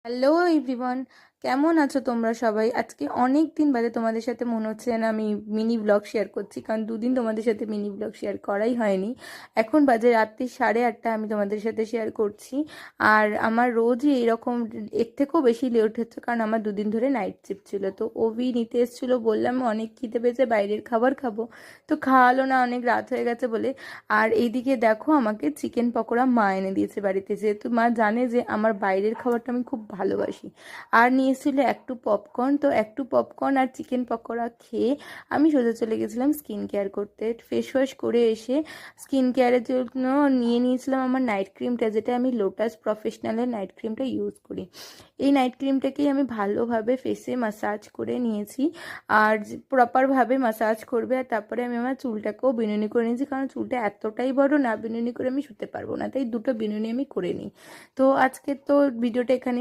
Hello everyone, কেমন আছো তোমরা সবাই? আজকে অনেক দিন বাদে তোমাদের সাথে মনে হচ্ছে না আমি মিনি ব্লগ শেয়ার করছি, কারণ দুদিন তোমাদের সাথে মিনি ব্লগ শেয়ার করাই হয়নি। এখন বাজে রাত্রি 8:30, আমি তোমাদের সাথে শেয়ার করছি। আর আমার রোজই এরকম, এর থেকেও বেশি লেট হচ্ছে, কারণ আমার দুদিন ধরে নাইট শিফট ছিল। তো ওভি নিতে এসেছিলো, বললাম অনেক খিদে পেয়েছে, বাইরের খাবার খাবো। তো খাওয়ালো না, অনেক রাত হয়ে গেছে বলে। আর এইদিকে দেখো, আমাকে চিকেন পকোড়া মা এনে দিয়েছে বাড়িতে, যেহেতু মা জানে যে আমার বাইরের খাবারটা আমি খুব ভালোবাসি। আর নিয়েছিল একটু পপকর্ন, তো একটু পপকর্ন আর চিকেন পকোড়া খেয়ে আমি সোজা চলে গেছিলাম স্কিন কেয়ার করতে। ফেস ওয়াশ করে এসে স্কিন কেয়ারের জন্য নিয়ে নিয়েছিলাম আমার নাইট ক্রিমটা, যেটা আমি লোটাস প্রফেশনালের নাইট ক্রিমটা ইউজ করি। এই নাইট ক্রিমটাকেই আমি ভালোভাবে ফেসে মাসাজ করে নিয়েছি। আর প্রপারভাবে মাসাজ করবে, আর তারপরে আমি আমার চুলটাকেও বিনুনি করে নিয়েছি, কারণ চুলটা এতটাই বড়, না বিনুনি করে আমি শুতে পারবো না, তাই দুটো বিনুনি আমি করে নিই। তো আজকে তো ভিডিওটা এখানে